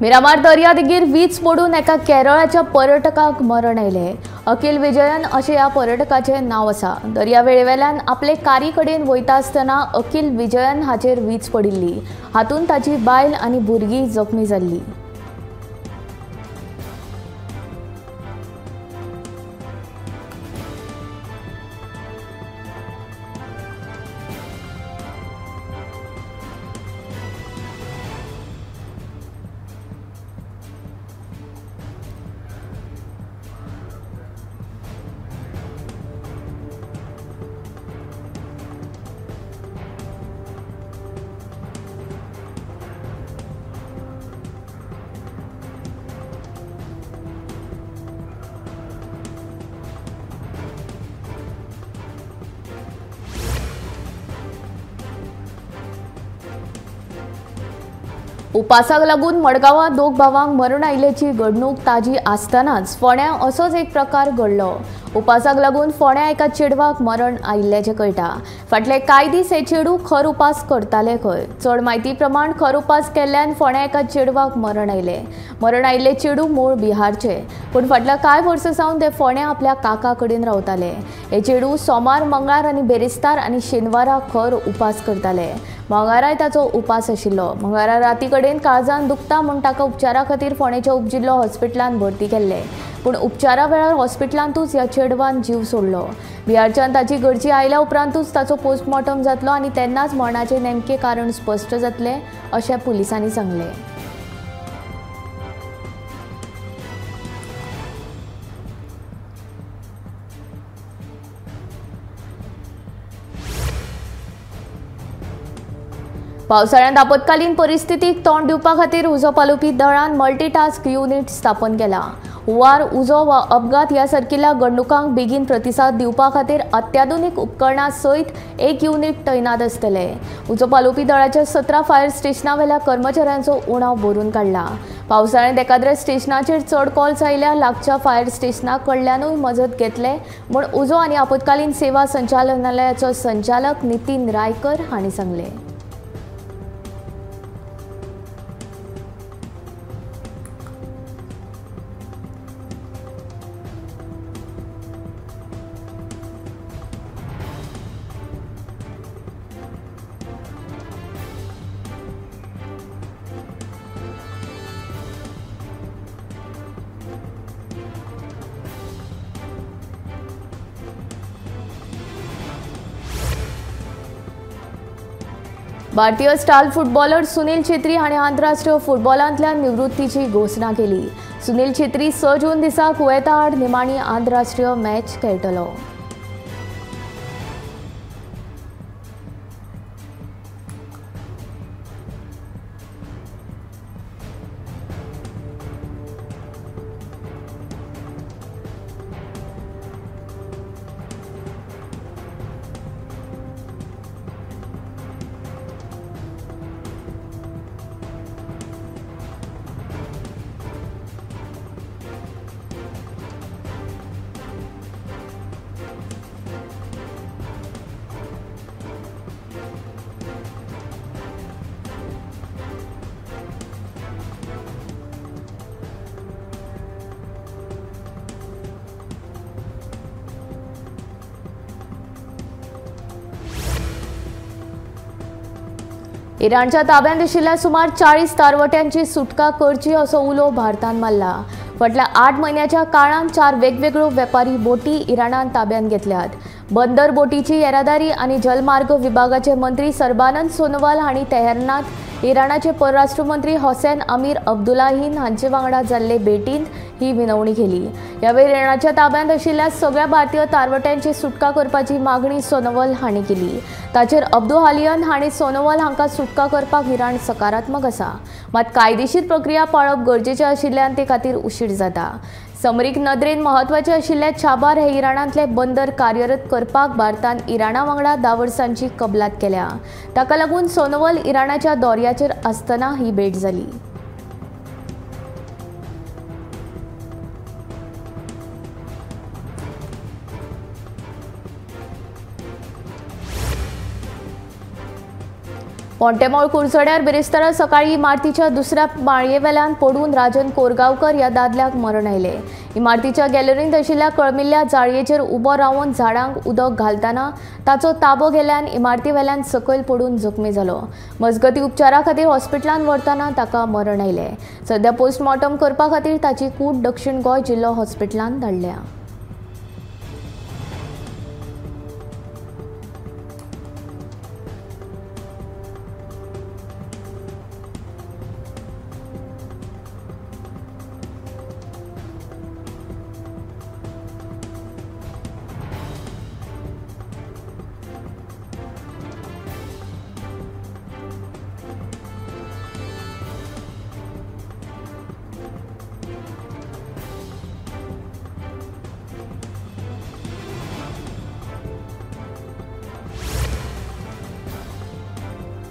मिरामार दर्या देगेर वीज पडून एका केरळाच्या पर्यटकाक मरण आयले। अखिल विजयन अशें ह्या पर्यटकाचे नाव आसा। दर्यावेळेवेल्यान आपले कारी कडेन वयता आसतना अखिल विजयन हाचेर वीज पडिल्ली। हातून ताची बायल आनी भुरगीं जखमी जाल्लीं। उपासाक लागून मडगांवां दोग भावांक मरण आयिल्ल्याची घडणूक ताजी आसतनाच फोंड्यां असोच एक प्रकार घडलो। उपासाक लागून फोंड्यां एका चेडवाक मरण आयिल्ल्याचें कळटा। फाटले कांय दीस हे चेडूं खर उपास करताले खंय। चड म्हायती प्रमाण खर उपास केल्ल्यान फोंड्यां एका चेडवाक मरण आयलें। मरण आयिल्ले चेडूं मूळ बिहारचे, पूण फाटल्या कांय वर्सां सावन ते फोंड्यां आपल्या काका कडेन रावताले। हे चेडूं सोमार, मंगळार आनी बेरेस्तार आनी शेनवारा खर उपास करताले। मंगळाराय ताचो उपास आशिल्लो। मंगळारा राती कडेन काळजान दुखता म्हूण ताका उपचारा खातीर फोंडेच्या उपजिल्लो हॉस्पिटलांत भरती केल्ले, पूण उपचारा वेळार हॉस्पिटलांतूच ह्या चेडवान जीव सोडलो। बिहारच्यान ताची घरची आयल्या उपरांतूच ताचो पोस्टमॉर्टम जातलो आनी तेन्नाच मरणाचें नेमकें कारण स्पश्ट जातलें अशें पुलिसांनी सांगलें। पावसाळ्यांत आपत्कालीन परिस्थितीक तोंड दिवपा खातीर उजो पालोवपी दळान मल्टीटास्क युनिट स्थापन केला। हुंवार, उजो वा अपघात ह्या सारकिल्ल्या घडणुकांक बेगीन प्रतिसाद दिवपा खातीर अत्याधुनीक उपकरणां सयत एक युनिट तैनात आसतले। उजो पालोवपी दळाच्या 17 फायर स्टेशनां कर्मचाऱ्यांचो उणाव भरून काडला। पावसाळ्यांत एखाद्या स्टेशनाचेर चड कॉल्स आयल्या लागच्या फायर स्टेशना कडल्यानूय मजत घेतले म्हूण उजो आनी आपत्कालीन सेवा संचालनालयाचो संचालक नितीन रायकर हांणी सांगलें। भारतीय स्टार फुटबॉलर सुनील छेत्री हांणी आंतरराष्ट्रीय फुटबॉलांतल्यान निवृत्तीची घोशणा केली। सुनील छेत्री 6 जून दिसा कुवेता आड निमाणी आंतरराष्ट्रीय मॅच खेळटलो। इराणच्या ताब्यांत आशिल्ल्या सुमार 40 तारवट्यांची सुटका करची असो उलो भारतान मारला। फाटल्या 8 म्हयन्याच्या काळांत 4 वेगवेगळ्यो वेपारी बोटी इराणान ताब्यांत घेतल्यात। बंदर बोटीची येरादारी आनी जलमार्ग विभागाचे मंत्री सर्बानंद सोनोवाल हांणी तेहरानांत इराणाचे परराष्ट्र मंत्री होसेन अमीर अब्दुलाहिन हांचे वांगडा जाल्ले भेटींत ही विनवणी केली। ह्या वेळार इराणाच्या ताब्यांत आशिल्ल्या सगळ्या भारतीय तारवट्यांची सुटका करपाची मागणी सोनोवाल हांणी केली। ताचेर अब्दुलाहिन हांणी सोनोवाल हांकां सुटका करपाक इराण सकारात्मक आसा, मात कायदेशीर प्रक्रिया पाळप गरजेचें आशिल्ल्यान ते खातीर उशीर जाता। समरीक नदरेन म्हत्वाचे आशिल्ले छाबार हे इराणांतले बंदर कार्यरत करपाक भारतान इराणा वांगडा 10 वर्सांची कबलात केल्या। ताका लागून सोनोवाल इराणाच्या दौऱ्याचेर आसतना ही भेट जाली। पोंटेमोळ कुरचड्यार बिरेस्तारा सकाळी इमारतीच्या दुसऱ्या माळयेवेल्यान पडून राजन कोरगांवकर ह्या दादल्याक मरण आयलें. इमारतीच्या गॅलरींत आशिल्ल्या कळमिल्ल्या जाळयेचेर उबो रावन झाडांक उदक घालतना ताचो ताबो गेल्यान इमारतीवेल्यान सकयल पडून जखमी जालो. मजगतीं उपचारा खातीर हॉस्पिटलांत व्हरतना ताका मरण आयलें. सध्या पोस्टमॉर्टम करपा खातीर ताची कूड दक्षिण गोंय जिल्लो हॉस्पिटलांत धाडल्या.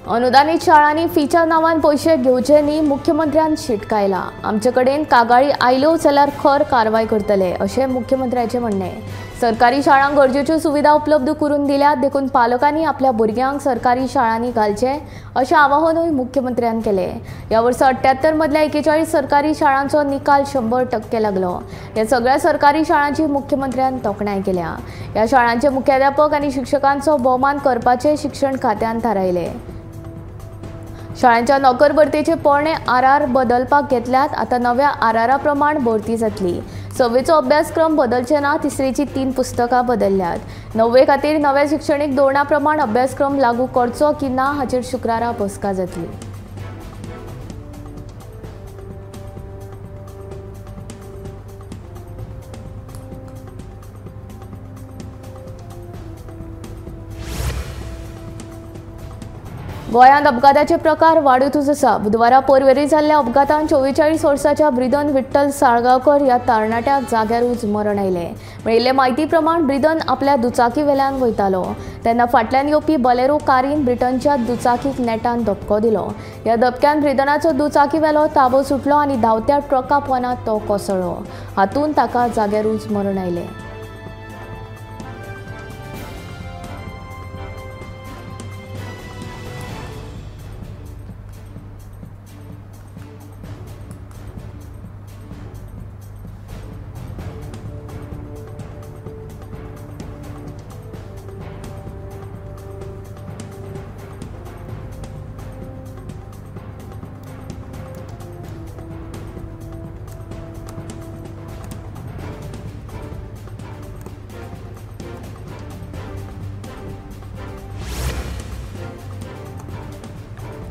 अनुदानित शाळांनी फीच्या नांवान पयशे घेवचे न्ही, मुख्यमंत्र्यान शिटकायला. आमचे कडेन कागाळी आयल्यो जाल्यार खर कारवाय करतले, अशें मुख्यमंत्र्याचें म्हणणें. सरकारी शाळांक गरजेच्यो सुविधा उपलब्ध करून दिल्यात, देखून पालकांनी आपल्या भुरग्यांक सरकारी शाळांनी घालचें अशें आवाहनूय मुख्यमंत्र्यान केलें. ह्या वर्सा 78 मदल्या 41 सरकारी शाळांचो निकाल 100% लागलो. ह्या सगळ्या सरकारी शाळांची मुख्यमंत्र्यान तोखणाय केल्या. ह्या शाळांचे मुख्याध्यापक आनी शिक्षकांचो भोवमान करपाचें शिक्षण खात्यान थारायलें. शाळांच्या नोकर भरतेचे पोरणे आर बदलपाक घेतल्यात. आतां नव्या आर प्रमाण भरती जातली. 6वेचो अभ्यासक्रम बदलचे ना, तिसरेची 3 पुस्तकां बदलल्यात. 9वे खातीर नव्या शिक्षणीक धोरणा प्रमाण अभ्यासक्रम लागू करचो की ना हाचेर शुक्रारा बसका जातली. गोंयांत अपघाताचे प्रकार वाडूतच आसा. बुधवारा पर्वेरी जाल्ल्या अपघातांत 44 वर्साच्या ब्रिदन विठ्ठल साळगांवकर ह्या तरणाट्याक जाग्यारूच मरण आयलें. मेळिल्ले म्हायती प्रमाण ब्रिदन आपल्या दुचाकीवेल्यान वयतालो तेन्ना फाटल्यान येवपी बलेरो कारीन ब्रिटनच्या दुचाकीक नेटान धपको दिलो. ह्या धपक्यान ब्रिदनाचो दुचाकीवेलो ताबो सुटलो आनी धांवत्या ट्रका पोंदात तो कोसळ्ळो. हातूंत ताका जाग्यारूच मरण आयलें.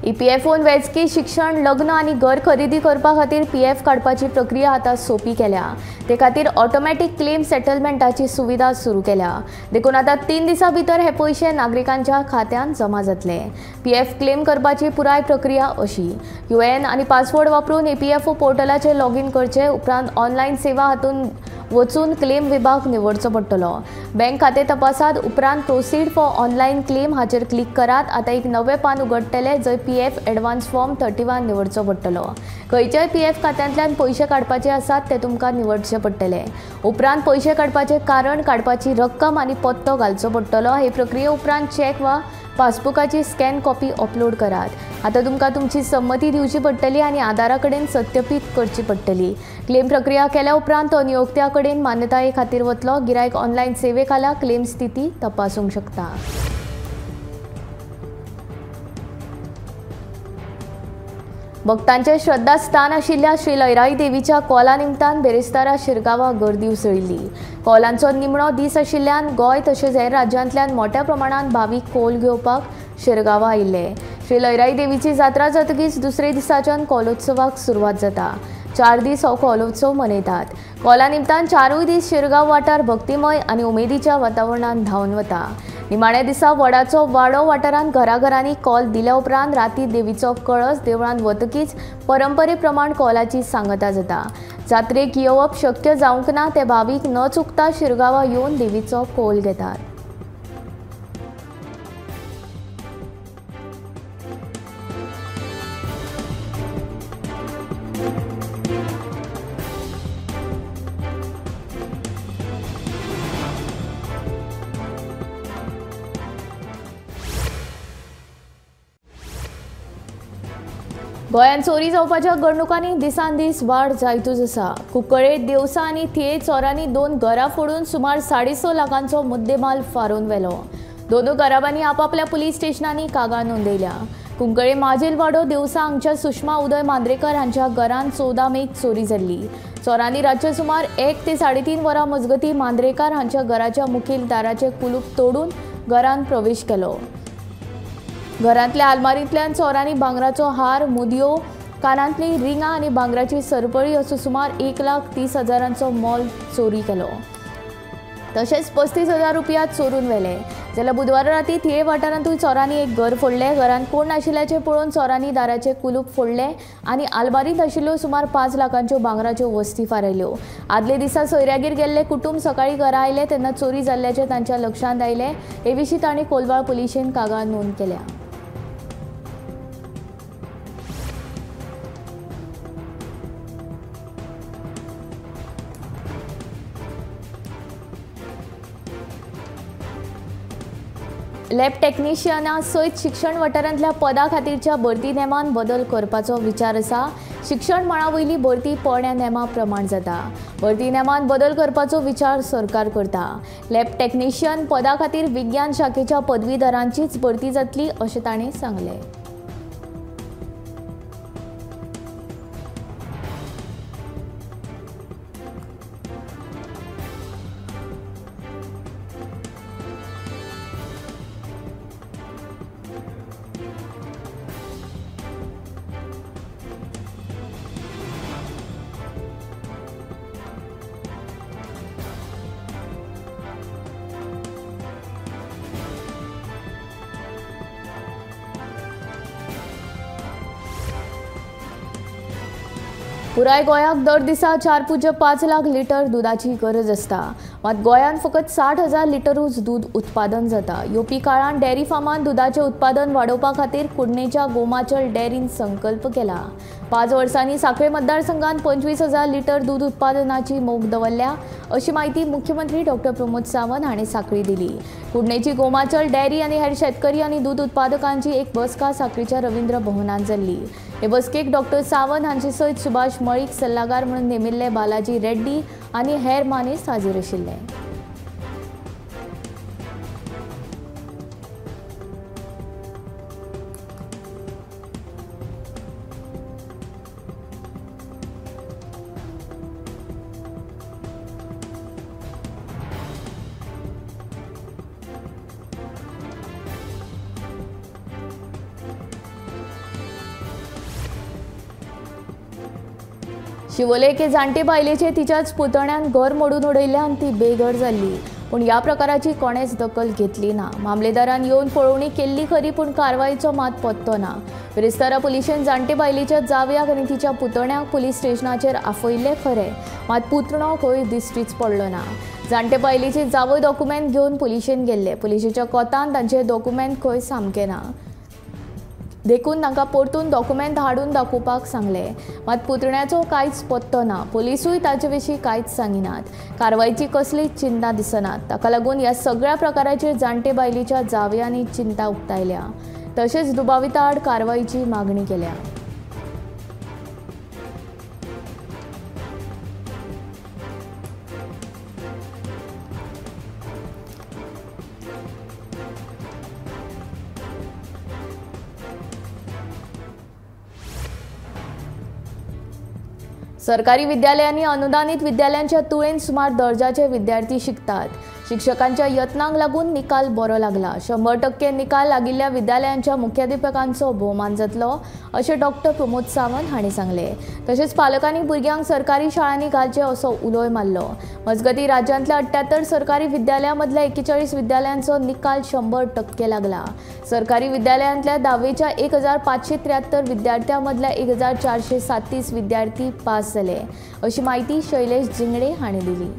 EPFOन वैजकी शिक्षण, लग्न आनी घर खरेदी करपा खातीर PF काडपाची प्रक्रिया आतां सोपी केल्या. ते खातीर ऑटोमॅटिक क्लेम सेटलमेंटाची सुविधा सुरू केल्या. देखून आतां 3 दिसां भितर हे पयशे नागरिकांच्या खात्यांत जमा जातले. PF क्लेम करपाची पुराय प्रक्रिया अशी: UN आनी पासवर्ड वापरून EPFO पोर्टलाचेर लॉगीन करचे. उपरांत ऑनलायन सेवा हातूंत वचून क्लेम विभाग निवडचो पडटलो. बँक खातें तपासात. उपरांत प्रोसीड फॉर ऑनलायन क्लेम हाचेर क्लिक करात. आतां एक नवें पान उगडटलें जंय PF एडवान्स फॉर्म 31 निवडचो पडटलो. खंयच्याय PF खात्यांतल्यान पयशे काडपाचे आसात ते तुमकां निवडचे पडटले. उपरांत पयशे काडपाचें कारण, काडपाची रक्कम आनी पत्तो घालचो पडटलो. हे प्रक्रिये उपरांत चॅक वा पासबुकाची स्कॅन कॉपी अपलोड करात. आतां तुमकां तुमची संमती दिवची पडटली आनी आधारा कडेन सत्यापीत करची पडटली. क्लेम प्रक्रिया केल्या उपरांत तो नियोक्त्या कडेन मान्यताये खातीर वतलो. गिरायक ऑनलायन सेवे खाला क्लेम स्थिती तपासूंक शकता. भक्तांचे श्रद्धास्थान आशिल्ल्या श्री लयराई देवीच्या कॉला निमतान बेरेस्तारा शिरगांवा गर्दी उसळिल्ली. कॉलांचो निमणो दीस आशिल्ल्यान गोंय तशेंच हेर राज्यांतल्यान मोठ्या प्रमाणांत भावीक कौल घेवपाक शिरगांवा आयिल्ले. श्री लयराई देवीची जात्रा जातकीच दुसरे दिसाच्यान कौलोत्सवाक सुरवात जाता. 4 दीस हो कौलोत्सव मनयतात. कॉला निमतान 4 दीस शिरगांव वाठार भक्तिमय आनी उमेदीच्या वातावरणांत धांवन वता. निमाण्या दिसा वडाचो वाडो वाठारांत घराघरांनी कॉल दिल्या उपरांत राती देवीचो कळस देवळांत वतकीच परंपरे प्रमाण कॉलाची सांगता जाता. जात्रेक येवप शक्य जावंक ना ते भावीक न चुकता शिरगांवा येवन देवीचो कौल घेतात. गोंयांत चोरी जावपाच्या घडणुकांनी दिसान दीस वाड जायतूच आसा। कुंकळ्ळें देवसा आनी थिये चोरांनी 2 घरां फोडून सुमार 6.5 लाखांचो मुद्देमाल फारोवन व्हेलो। दोनूय गराबांनी आपापल्या पुलीस स्टेशनांनी कागाळ नोंदयल्या। कुंकळ्ळें माजेलवाडो देवसा हांगच्या सुषमा उदय मांद्रेकर हांच्या घरांत 14 मेक चोरी जाल्ली। चोरांनी रातचे सुमार 1 ते 3.5 वरां मजगतीं मांद्रेकार हांच्या घराच्या मुखेल दाराचें कुलूप तोडून घरांत प्रवेश केलो। घरांतल्या आलमारींतल्यान चोरांनी भांगराचो हार, मुदयो, कानांतलीं रिंगां आनी भांगराची सरपळी असो सुमार 1,30,000 मोल चोरी केलो। तशेंच 35,000 रुपया चोरून व्हेले। जाल्यार बुधवारा राती थिये वाठारांतूय चोरांनी एक घर फोडलें। घरांत कोण नाशिल्ल्याचें पळोवन चोरांनी दाराचें कुलूप फोडलें आनी आलमारींत आशिल्ल्यो सुमार 5 लाखांच्यो भांगराच्यो वस्ती फारायल्यो। आदले दिसा सोयऱ्यागेर गेल्ले कुटुंब सकाळीं घरा आयले तेन्ना चोरी जाल्ल्याचें तांच्या लक्षांत आयलें। हे विशीं तांणी कोलवाळ पुलिशेन कागाळ नोंद केल्या। लॅब टेक्निशियना सयत शिक्षण वाठारांतल्या पदां खातीरच्या भरती नेमान बदल करपाचो विचार आसा। शिक्षण मळा वयली भरती पोरण्या नेमा प्रमाण जाता। भरती नेमान बदल करपाचो विचार सरकार करता। लॅब टेक्निशियन पदा खातीर विज्ञान शाखेच्या पदवीधरांचीच भरती जातली अशें ताणें सांगलें। पुराय गोंयाक दर दिसा 4.5 लाख लिटर दुधाची गरज आसता। मात गोंयांत फकत 60,000 लिटरूच दूध उत्पादन जाता। येवपी काळांत डेअरी फार्मांत दुधाचें उत्पादन वाडोवपा खातीर कुडणेच्या गोमाचल डेअरीन संकल्प केला। 5 वर्सांनी सांखळे मतदारसंघात 25,000 लिटर दूध उत्पादनाची मोख दवरल्या अशी माहिती मुख्यमंत्री डॉ प्रमोद सावंत हांणी सांखळी दिली। कुडणेची गोमाचल डेअरी आनी हेर शेतकरी आनी दूध उत्पादकांची एक बसका सांखळीच्या रवींद्र भवनांत जाल्ली। हे बसकेक डॉ सावंत हांचे सयत सुभाष मळीक सल्लागार म्हणून नेमिल्ले बालाजी रेड्डी आनी हेर मानेस्त हाजीर आशिल्ले। शिवोले एके जाणटे बायलेचे तिच्याच पुतण्यान घर मोडून उडयल्यान ती बेघर जाल्ली, पूण ह्या प्रकाराची कोणेच दखल घेतली ना। मामलेदारान येवन पळोवणी केल्ली खरी, पूण कारवायेचो मात पत्तो ना। बिरेस्तारा पुलिशेन जाणटे बायलेच्या जावयाक आनी तिच्या पुतण्याक पुलीस स्टेशनाचेर आफयल्ले खरे, मात पुतणो खंय दिश्टीच पडलो ना। जाणटे बायलेचे जावय डॉक्युमेंट घेवन पुलिशेन गेल्ले। पुलिशेच्या कोतान तांचे डॉक्युमेंट खंय सामके ना, देखून तांकां परतून डॉक्युमेंट हाडून दाखोवपाक सांगले, मात पुतण्याचो कांयच पत्तो ना। पुलिसूय ताचे विशीं कांयच सांगिनात। कारवायेची कसलीच चिंता दिसनात। ताका लागून ह्या सगळ्या प्रकाराचेर जाणटे बायलेच्या जावयांनी चिंता उक्तायल्या। तशेंच दुबाविता आड कारवायेची मागणी केल्या। सरकारी विद्यालयांनी अनुदानित विद्यालयांच्या तुळेन सुमार दर्जाचे विद्यार्थी शिकतात। शिक्षकांच्या यत्नांक लागून निकाल बरो लागला। 100% निकाल लागिल्ल्या विद्यालयांच्या मुख्याध्यापकांचो भोवमान जातलो अशें डॉ प्रमोद सावंत हांणी सांगले। तशेंच पालकांनी भुरग्यांक सरकारी शाळांनी घालचे असो उलोय मारलो। मजगतीं राज्यांतल्या 78 सरकारी विद्यालयां मदल्या 41 विद्यालयांचो निकाल 100% लागला। सरकारी विद्यालयांतल्या 10वेच्या 1,573 विद्यार्थ्यां मदल्या 1,437 विद्यार्थी पास जाले अशी माहिती शैलेश जिंगडे हांणी दिली।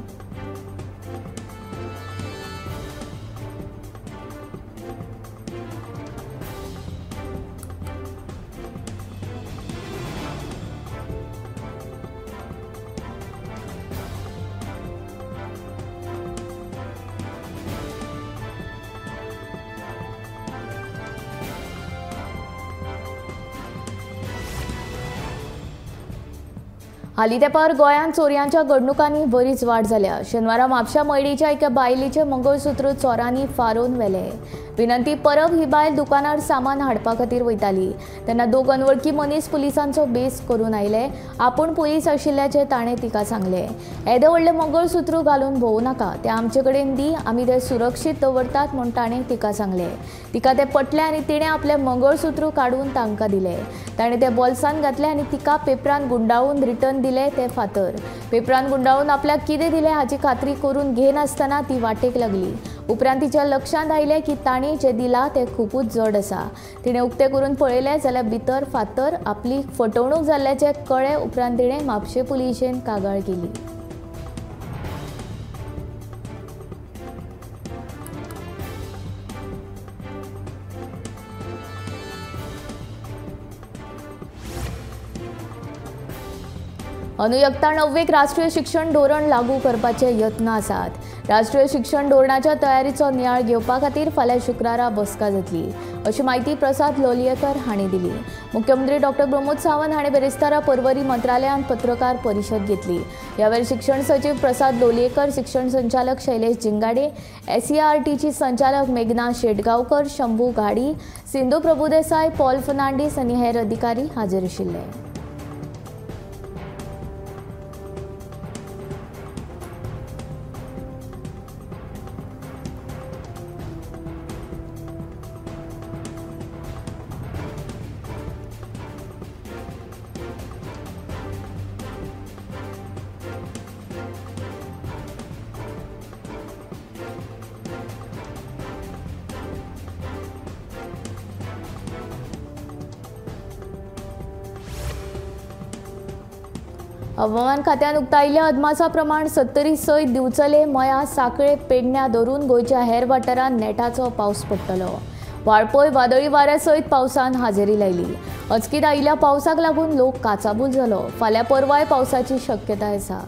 हालीं तेंपार गोंयांत चोरयांच्या घडणुकांनी बरीच वाड जाल्या। शेनवारा म्हापशा मयडीच्या एका बायलेचें मंगळसूत्र चोरांनी फारोवन व्हेलें। विनंती परब ही बायल दुकानार सामान हाडपा खातीर वयताली तेन्ना दोग अनवळखी मनीस पुलिसांचो बेस करून आयले। आपूण पुलीस आशिल्ल्याचें ताणें तिका सांगलें। येदें व्हडलें मंगळसूत्र घालून भोंवू नाका, तें आमचे कडेन दी, आमी तें सुरक्षीत दवरतात म्हूण ताणें तिका सांगलें। तिका तें पटलें आनी तिणें आपलें मंगळसूत्र काडून तांकां दिलें। ताणें तें बॉल्सांत घातलें आनी तिका पेपरान गुंडाळून रिटर्न दिले ते फातर। पेपरान गुंडाळून आपल्याक कितें दिलें हाची खात्री करून घेनासतना ती वाटेक लागली। उपरांत तिच्या लक्षांत आयलें की ताणें जें दिलां तें खूबच जड आसा। तिणें उक्तें करून पळयलें जाल्यार भितर फातर आपली फटवणूक जाल्ल्याचें कळ्ळें। उपरांत तिणें म्हापशे पुलिशेन कागाळ केली। अनुयक्ता 9वेक राष्ट्रीय शिक्षण धोरण लागू करपाचे यत्न आसात। राष्ट्रीय शिक्षण धोरणाच्या तयारीचो नियाळ घेवपा खातीर फाल्यां शुक्रारा बसका जातली, अशी माहिती प्रसाद लोलयेकर हांणी दिली। मुख्यमंत्री डॉ. प्रमोद सावंत हांणी बेरेस्तारा पर्वरी मंत्रालयात पत्रकार परिशद घेतली। ह्या वेळार शिक्षण सचिव प्रसाद लोलयेकर, शिक्षण संचालक शैलेश जिंगाडे, SERTची संचालक मेघना शेटगांवकर, शंभू घाडी, सिंधू प्रभुदेसाय, पॉल फर्नांडीस आनी हेर अधिकारी हाजीर आशिल्ले। हवामान खात्यान उक्तायिल्ल्या अदमासा प्रमाण 70 सयत दिवचले, मया, सांखळे, पेडण्यां धरून गोंयच्या हेर वाठारांत नेटाचो पावस पडटलो। वाळपय वादळी वाऱ्या सयत पावसान हाजेरी लायली। अचकीत आयिल्ल्या पावसाक लागून लोक काचाबूल जालो। फाल्यां परवाय पावसाची शक्यताय आसा।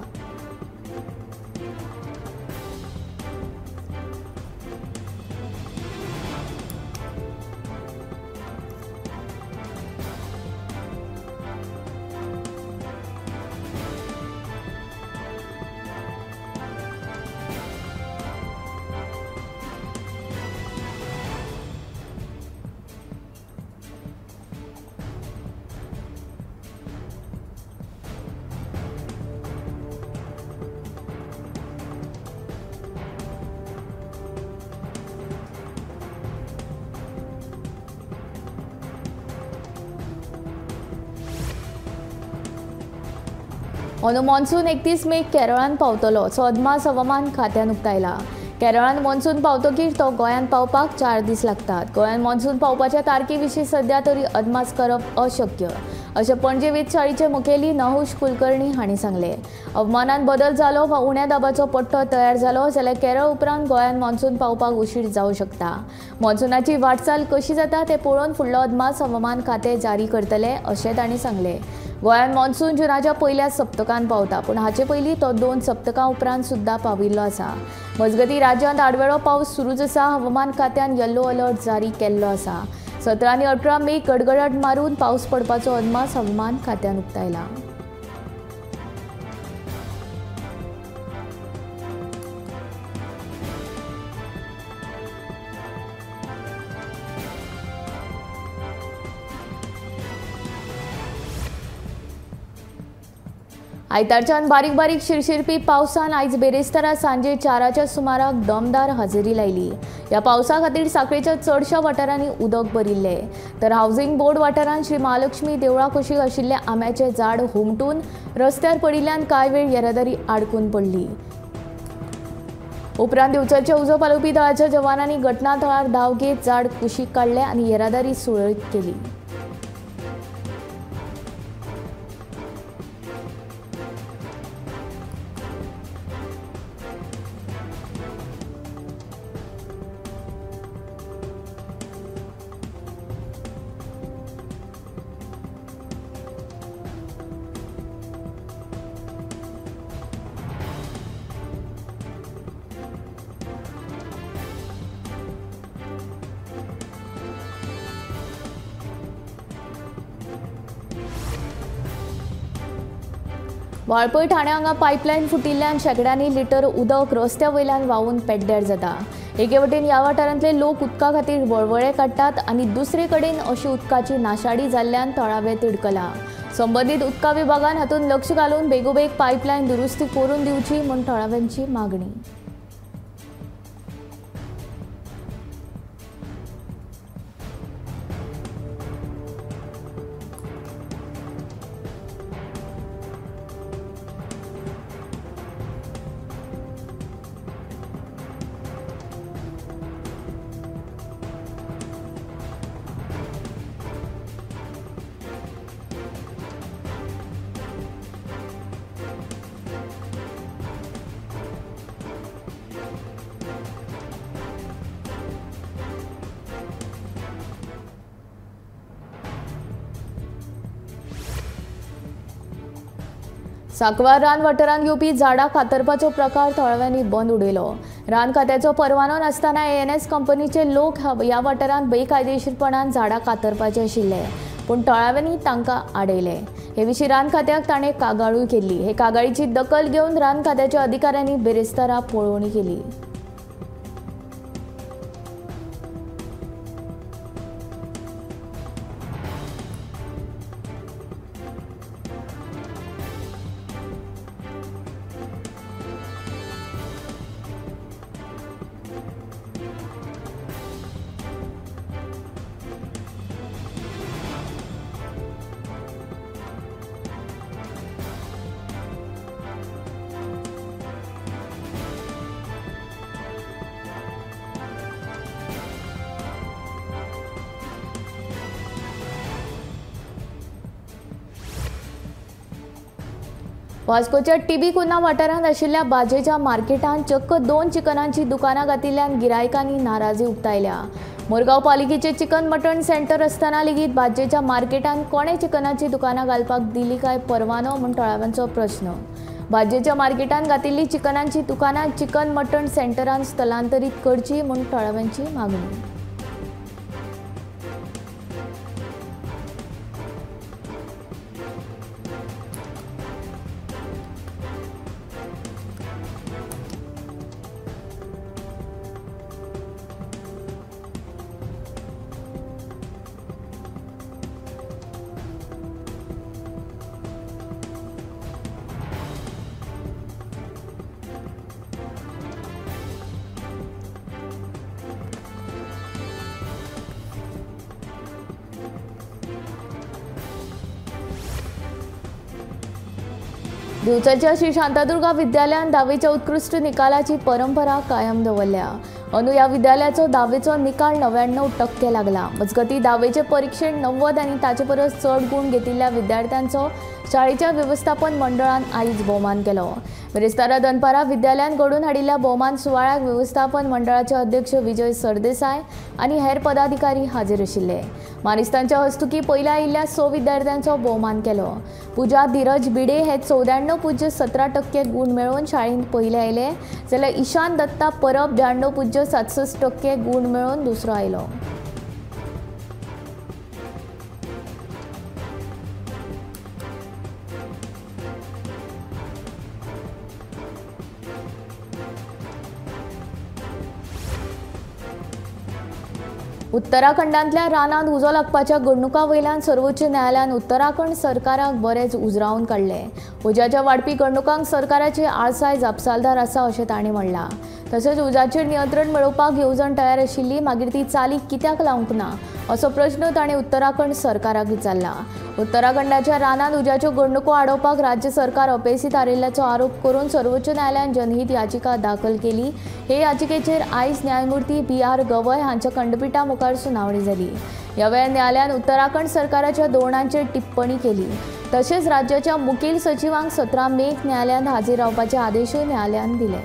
अंदू मॉन्सून 31 मेक केरळान पावतलो, असो अदमास हवामान खात्यान उक्तायला। केरळान मॉन्सून पावतकीर तो गोंयांत पावपाक 4 दीस लागतात। गोंयांत मॉन्सून पावपाच्या तारखे विशीं सध्या तरी अदमास करप अशक्य, अशें पणजे वेधशाळेचे मुखेली नहुष कुलकर्णी हांणी सांगलें। हवामानात बदल जालो वा उण्या दाबाचो पट्टो तयार जालो जाल्यार केरळ उपरांत गोंयांत मॉन्सून पावपाक उशीर जावंक शकता। मॉन्सूनाची वाटचाल कशी जाता तें पळोवन फुडलो अदमास हवामान खातें जारी करतले, अशें तांणी सांगलें। गोंयांत मॉन्सून जुनाच्या पयल्या सप्तकांत पावता, पूण हाचे पयलीं तो 2 सप्तकां उपरांत सुद्दां पाविल्लो आसा। मजगतीं राज्यांत आडवेळो पावस सुरूच आसा। हवामान खात्यान येल्लो अलर्ट जारी केल्लो आसा। 17 आनी 18 मेक गडगडाट मारून पावस पडपाचो अदमास हवामान खात्यान उक्तायला। आयतारच्यान बारीक बारीक शिरशिरपी पावसान आयज बेरेस्तारा सांजे 4च्या सुमाराक दमदार हजेरी लायली। ह्या पावसा खातीर सांखळेच्या चडशा वाठारांनी उदक भरिल्लें, तर हावसिंग बोर्ड वाठारांत श्री महालक्ष्मी देवळा कुशीक आशिल्लें आंब्याचें झाड हुमटून रस्त्यार पडिल्ल्यान कांय वेळ येरादारी आडकून पडली। उपरांत दिवचलच्या उजो पालोवपी दळाच्या जवानांनी घटनाथळार धांव घेत झाड कुशीक काडलें आनी येरादारी सुरळीत केली। वाळपय ठाणे हांगा पायपलायन फुटिल्ल्यान शेकड्यांनी लिटर उदक रस्त्या वयल्यान व्हांवून पेड्ड्यार जाता। एके वटेन ह्या वाठारांतले लोक उदका खातीर वळवळे काडटात आनी दुसरे कडेन अशी उदकाची नाशाडी जाल्ल्यान तळावे तिडकला। संबंधीत उदका विभागान हातूंत लक्ष घालून बेगोबेग पायपलायन दुरुस्ती करून दिवची म्हूण थळाव्यांची मागणी। सांकवाळ रान वाठारांत येवपी झाडां कातरपाचो प्रकार थळाव्यांनी बंद उडयलो। रान खात्याचो परवानो नासतना ANS कंपनीचे लोक ह्या वाठारांत बेकायदेशीरपणान झाडां कातरपाचे आशिल्ले, पूण थळाव्यांनी तांकां आडयले। हे विशीं रान खात्याक ताणें कागाळूय केल्ली। हे कागाळीची दखल घेवन रान खात्याच्या अधिकाऱ्यांनी बेरेस्तारा पळोवणी केली। वास्कोच्या टीबी कुन्ना वाठारांत आशिल्ल्या भाजयेच्या मार्केटांत चक्क 2 चिकनांची दुकानां घातिल्ल्यान गिरायकांनी नाराजी उक्तायल्या। मुरगांव पालिकेचे चिकन मटण सेंटर आसतना लेगीत भाजयेच्या मार्केटांत कोणे चिकनाची दुकानां घालपाक दिली काय परवानो म्हूण थळाव्यांचो प्रश्न। भाजयेच्या मार्केटांत घातिल्ली चिकनांची दुकानां चिकन मटण सेंटरांत स्थलांतरीत करची म्हूण थळाव्यांची मागणी। दिवचलच्या श्री शांतादुर्गा विद्यालयान 10वीच्या उत्कृष्ट निकालाची परंपरा कायम दवरल्या। अंदू ह्या विद्यालयाचो 10वीचो निकाल 99% लागला। मजगती 10वीचे परीक्षेत 90 आनी ताचे परस चड गुण घेतिल्ल्या विद्यार्थ्यांचो शाळेच्या व्यवस्थापन मंडळान आयज भोवमान केलो। बेरेस्तारा दनपारा विद्यालयान घडोवन हाडिल्ल्या भोवमान सुवाळ्याक व्यवस्थापन मंडळाचे अध्यक्ष विजय सरदेसाय आनी हेर पदाधिकारी हाजीर आशिल्ले। मारिस्तांच्या हस्तुकी पयल्या आयिल्ल्या 6 विद्यार्थ्यांचो भोवमान केलो। पूजा धीरज भिडे हे 94.17% गुण मेळोवन शाळेंत पयले आयले, जाल्यार ईशान दत्ता परब 92.67% गुण मेळोवन दुसरो आयलो। उत्तराखंडांतल्या रानांत उजो लागपाच्या घडणुका वयल्यान सर्वोच्च न्यायालयान उत्तराखंड सरकाराक बरेच उजरावून काडले। उज्याच्या वाडपी घडणुकांक सरकाराची आळसाय जापसालदार आसा अशें तांणी म्हणलां। तशेंच उज्याचेर नियंत्रण मेळोवपाक येवजण तयार आशिल्ली, मागीर ती चालीक कित्याक लावंक ना असो प्रश्न ताणें उत्तराखंड सरकाराक विचारला। उत्तराखंडाच्या रानांत उज्याच्यो घडणुको आडोवपाक राज्य सरकार अपेसीत आरिल्ल्याचो आरोप करून सर्वोच्च न्यायालयान जनहीत याचिका दाखल केली। हे याचिकेचेर आयज न्यायमूर्ती BR गवय हांच्या खंडपीठा मुखार सुनावणी जाली। ह्या वेळार न्यायालयान उत्तराखंड सरकाराच्या धोरणांचेर टिप्पणी केली। तशेंच राज्याच्या मुखेल सचिवांक 17 मेक न्यायालयात हाजीर रावपाचे आदेशूय न्यायालयान दिले।